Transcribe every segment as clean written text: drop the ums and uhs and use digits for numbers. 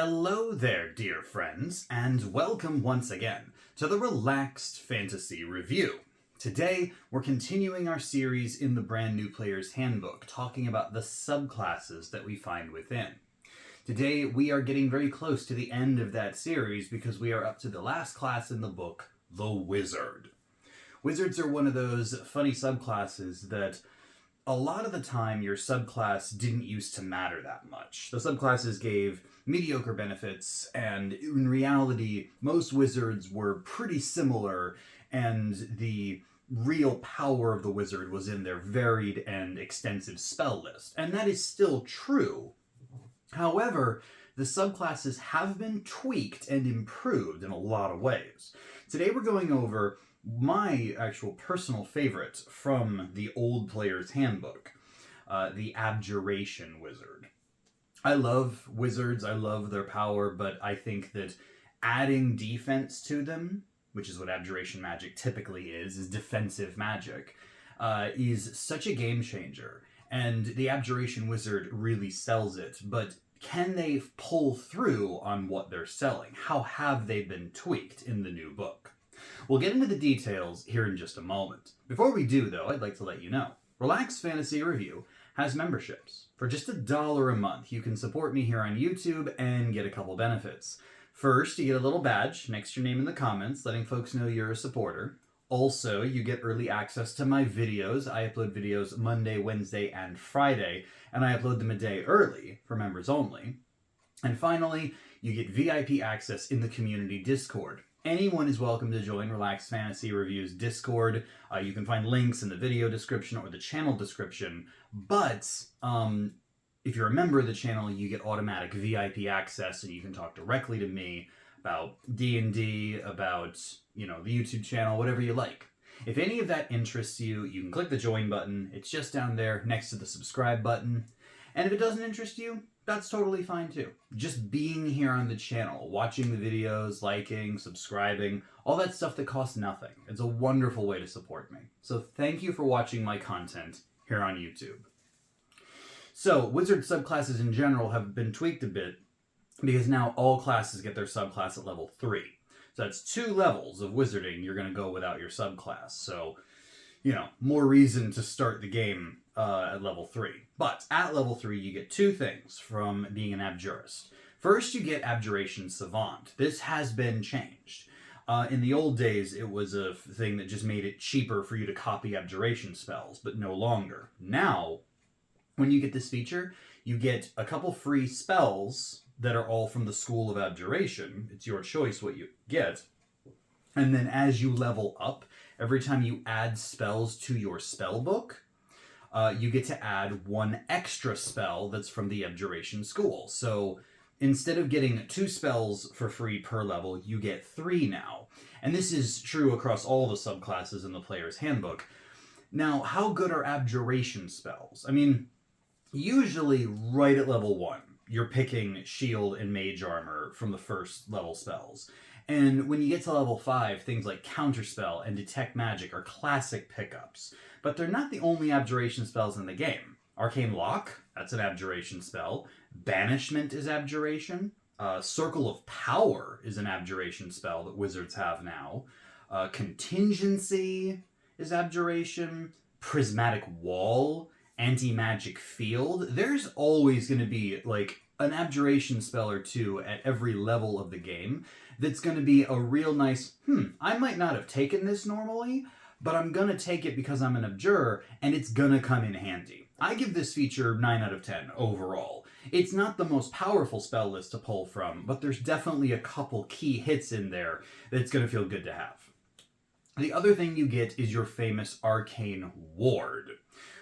Hello there, dear friends, and welcome once again to the Relaxed Fantasy Review. Today, we're continuing our series in the Brand New Player's Handbook, talking about the subclasses that we find within. Today, we are getting very close to the end of that series because we are up to the last class in the book, the Wizard. Wizards are one of those funny subclasses that a lot of the time your subclass didn't used to matter that much. The subclasses gave mediocre benefits, and in reality, most wizards were pretty similar, and the real power of the wizard was in their varied and extensive spell list. And that is still true. However, the subclasses have been tweaked and improved in a lot of ways. Today we're going over my actual personal favorite from the Old Player's Handbook, the Abjuration Wizard. I love wizards, I love their power, but I think that adding defense to them, which is what Abjuration magic typically is defensive magic, is such a game changer. And the Abjuration Wizard really sells it, but can they pull through on what they're selling? How have they been tweaked in the new book? We'll get into the details here in just a moment. Before we do, though, I'd like to let you know, Relaxed Fantasy Review has memberships. For just $1 a month, you can support me here on YouTube and get a couple benefits. First, you get a little badge next to your name in the comments, letting folks know you're a supporter. Also, you get early access to my videos. I upload videos Monday, Wednesday, and Friday, and I upload them a day early for members only. And finally, you get VIP access in the community Discord. Anyone is welcome to join Relaxed Fantasy Review's Discord. You can find links in the video description or the channel description. But if you're a member of the channel, you get automatic VIP access, and you can talk directly to me about D&D, about the YouTube channel, whatever you like. If any of that interests you, you can click the join button. It's just down there next to the subscribe button. And if it doesn't interest you, that's totally fine too. Just being here on the channel, watching the videos, liking, subscribing, all that stuff that costs nothing. It's a wonderful way to support me. So thank you for watching my content here on YouTube. So wizard subclasses in general have been tweaked a bit because now all classes get their subclass at level 3. So that's 2 levels of wizarding you're going to go without your subclass. So, more reason to start the game at level 3. But at level 3, you get 2 things from being an Abjurist. First, you get Abjuration Savant. This has been changed. In the old days, it was a thing that just made it cheaper for you to copy Abjuration spells, but no longer. Now, when you get this feature, you get a couple free spells that are all from the School of Abjuration. It's your choice what you get. And then as you level up, every time you add spells to your spell book, you get to add 1 extra spell that's from the Abjuration School. So instead of getting 2 spells for free per level, you get 3 now. And this is true across all the subclasses in the Player's Handbook. Now, how good are Abjuration spells? I mean, usually right at level 1, you're picking Shield and Mage Armor from the first level spells. And when you get to level 5, things like Counterspell and Detect Magic are classic pickups. But they're not the only Abjuration spells in the game. Arcane Lock, that's an Abjuration spell. Banishment is Abjuration. Circle of Power is an Abjuration spell that wizards have now. Contingency is Abjuration. Prismatic Wall, Anti-Magic Field. There's always going to be an Abjuration spell or 2 at every level of the game that's going to be a real nice, I might not have taken this normally, but I'm going to take it because I'm an Abjurer, and it's going to come in handy. I give this feature 9 out of 10 overall. It's not the most powerful spell list to pull from, but there's definitely a couple key hits in there that's going to feel good to have. The other thing you get is your famous Arcane Ward.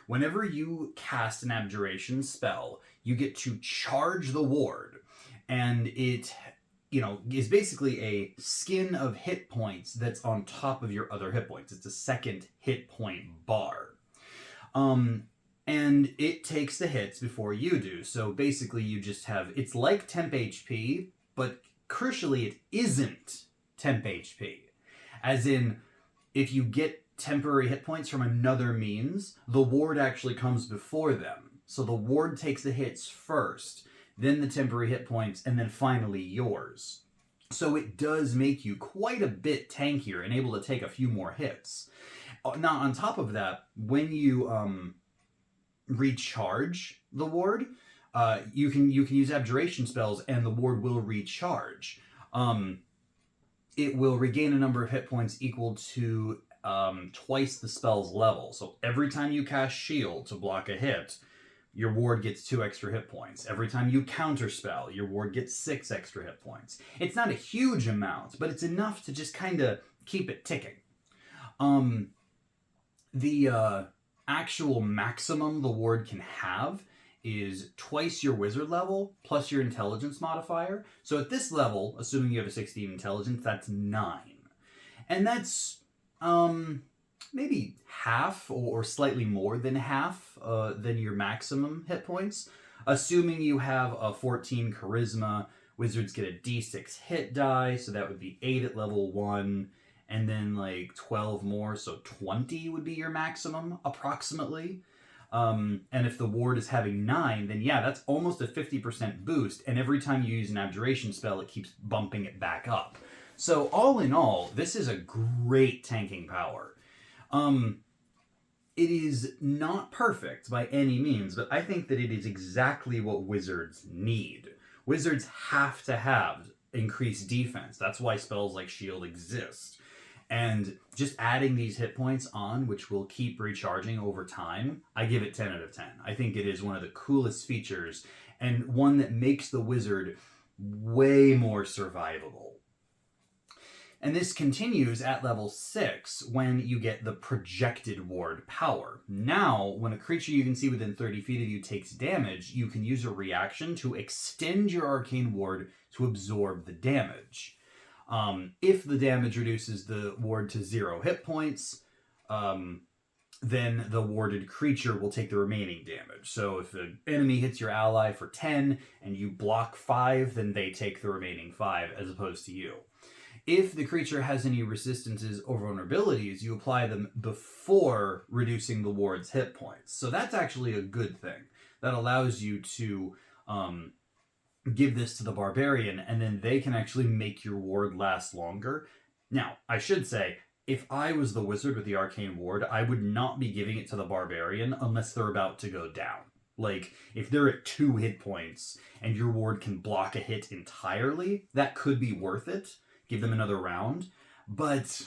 Whenever you cast an Abjuration spell, you get to charge the ward, and it is basically a skin of hit points that's on top of your other hit points. It's a second hit point bar. And it takes the hits before you do. So basically you just have, it's like temp HP, but crucially it isn't temp HP. As in, if you get temporary hit points from another means, the ward actually comes before them. So the ward takes the hits first, then the temporary hit points, and then finally yours. So it does make you quite a bit tankier and able to take a few more hits. Now, on top of that, when you recharge the ward, you can use abjuration spells, and the ward will recharge. It will regain a number of hit points equal to twice the spell's level. So every time you cast Shield to block a hit, your ward gets 2 extra hit points. Every time you counterspell, your ward gets 6 extra hit points. It's not a huge amount, but it's enough to just kind of keep it ticking. The actual maximum the ward can have is twice your wizard level plus your intelligence modifier. So at this level, assuming you have a 16 intelligence, that's 9. And that's maybe half or slightly more than half than your maximum hit points. Assuming you have a 14 charisma, wizards get a d6 hit die, so that would be 8 at level 1, and then like 12 more, so 20 would be your maximum, approximately. And if the ward is having 9, then yeah, that's almost a 50% boost, and every time you use an abjuration spell, it keeps bumping it back up. So all in all, this is a great tanking power. It is not perfect by any means, but I think that it is exactly what wizards need. Wizards have to have increased defense. That's why spells like Shield exist. And just adding these hit points on, which will keep recharging over time, I give it 10 out of 10. I think it is one of the coolest features, and one that makes the wizard way more survivable. And this continues at level 6 when you get the projected ward power. Now, when a creature you can see within 30 feet of you takes damage, you can use a reaction to extend your arcane ward to absorb the damage. If the damage reduces the ward to 0 hit points, then the warded creature will take the remaining damage. So if the enemy hits your ally for 10 and you block 5, then they take the remaining 5 as opposed to you. If the creature has any resistances or vulnerabilities, you apply them before reducing the ward's hit points. So that's actually a good thing. That allows you to give this to the barbarian, and then they can actually make your ward last longer. Now, I should say, if I was the wizard with the arcane ward, I would not be giving it to the barbarian unless they're about to go down. Like, if they're at 2 hit points and your ward can block a hit entirely, that could be worth it. Give them another round. But,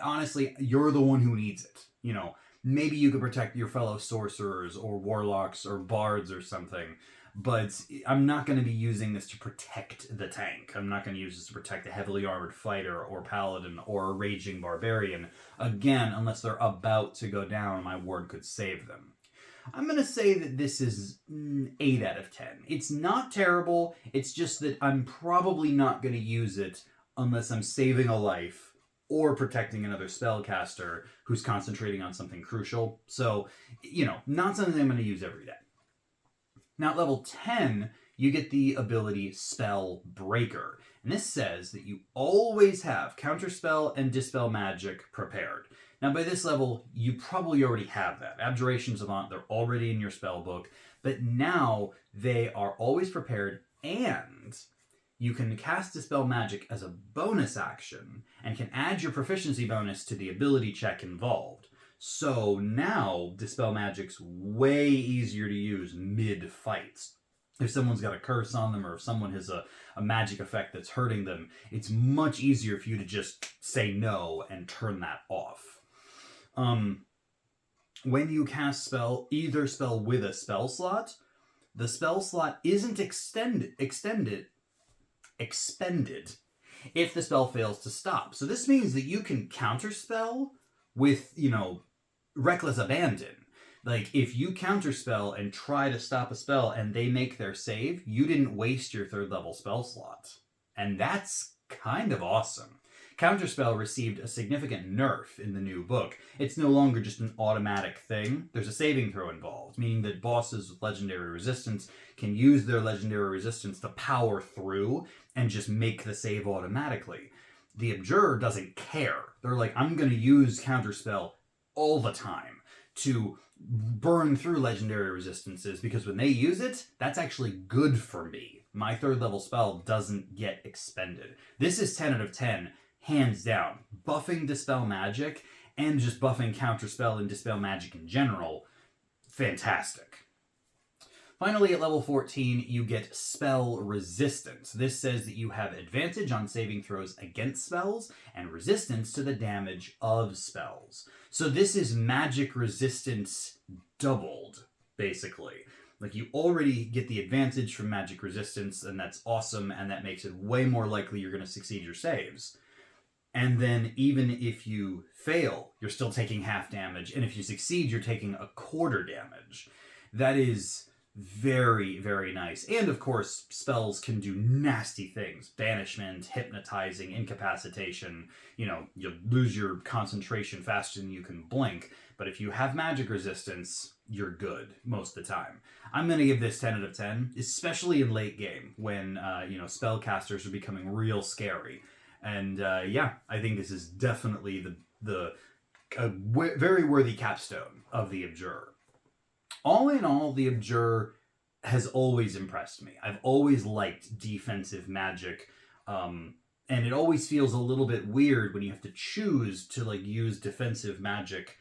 honestly, you're the one who needs it. You know, maybe you could protect your fellow sorcerers or warlocks or bards or something. But I'm not going to be using this to protect the tank. I'm not going to use this to protect a heavily armored fighter or paladin or a raging barbarian. Again, unless they're about to go down, my ward could save them. I'm going to say that this is 8 out of 10. It's not terrible. It's just that I'm probably not going to use it unless I'm saving a life or protecting another spellcaster who's concentrating on something crucial. So, you know, not something I'm going to use every day. Now, at level 10, you get the ability Spell Breaker. And this says that you always have Counterspell and Dispel Magic prepared. Now, by this level, you probably already have that. Abjuration Savant, they're already in your spell book. But now, they are always prepared, and you can cast Dispel Magic as a bonus action, and can add your proficiency bonus to the ability check involved. So now, Dispel Magic's way easier to use mid-fights. If someone's got a curse on them, or if someone has a magic effect that's hurting them, it's much easier for you to just say no and turn that off. When you cast either spell with a spell slot, the spell slot isn't expended if the spell fails to stop. So this means that you can counterspell with, reckless abandon. Like, if you counterspell and try to stop a spell and they make their save, you didn't waste your 3rd level spell slot. And that's kind of awesome. Counterspell received a significant nerf in the new book. It's no longer just an automatic thing. There's a saving throw involved, meaning that bosses with legendary resistance can use their legendary resistance to power through and just make the save automatically. The Abjurer doesn't care. They're like, I'm going to use Counterspell all the time to burn through legendary resistances, because when they use it, that's actually good for me. My 3rd level spell doesn't get expended. This is 10 out of 10, hands down. Buffing Dispel Magic and just buffing Counterspell and Dispel Magic in general, fantastic. Finally, at level 14, you get Spell Resistance. This says that you have advantage on saving throws against spells and resistance to the damage of spells. So this is magic resistance doubled, basically. Like, you already get the advantage from magic resistance, and that's awesome, and that makes it way more likely you're going to succeed your saves. And then even if you fail, you're still taking half damage, and if you succeed, you're taking a quarter damage. That is very, very nice. And of course, spells can do nasty things. Banishment, hypnotizing, incapacitation. You know, you'll lose your concentration faster than you can blink. But if you have magic resistance, you're good most of the time. I'm going to give this 10 out of 10, especially in late game when, spellcasters are becoming real scary. And yeah, I think this is definitely a very worthy capstone of the Abjurer. All in all, the Abjurer has always impressed me. I've always liked defensive magic, and it always feels a little bit weird when you have to choose to use defensive magic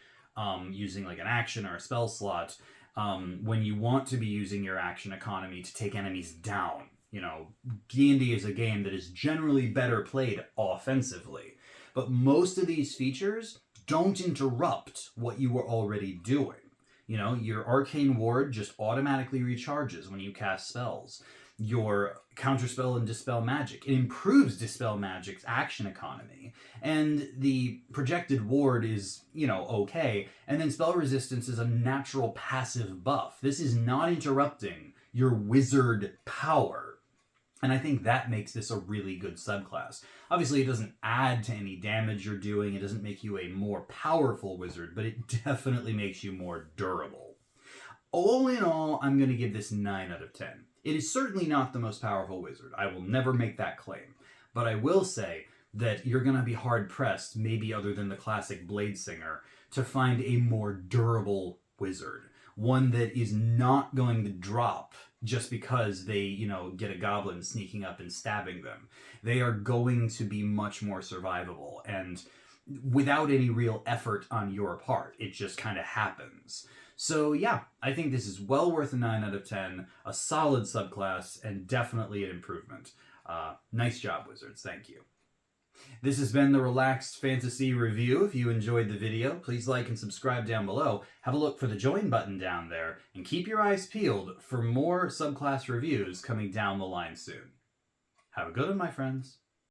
using an action or a spell slot when you want to be using your action economy to take enemies down. You know, D&D is a game that is generally better played offensively, but most of these features don't interrupt what you were already doing. You know, your Arcane Ward just automatically recharges when you cast spells. Your Counterspell and Dispel Magic, it improves Dispel Magic's action economy. And the projected ward is, okay. And then Spell Resistance is a natural passive buff. This is not interrupting your wizard power. And I think that makes this a really good subclass. Obviously, it doesn't add to any damage you're doing. It doesn't make you a more powerful wizard, but it definitely makes you more durable. All in all, I'm going to give this 9 out of 10. It is certainly not the most powerful wizard. I will never make that claim. But I will say that you're going to be hard-pressed, maybe other than the classic Bladesinger, to find a more durable wizard. One that is not going to drop just because they, get a goblin sneaking up and stabbing them. They are going to be much more survivable, and without any real effort on your part. It just kind of happens. So yeah, I think this is well worth a 9 out of 10, a solid subclass, and definitely an improvement. Nice job, Wizards. Thank you. This has been the Relaxed Fantasy Review. If you enjoyed the video, please like and subscribe down below. Have a look for the join button down there, and keep your eyes peeled for more subclass reviews coming down the line soon. Have a good one, my friends.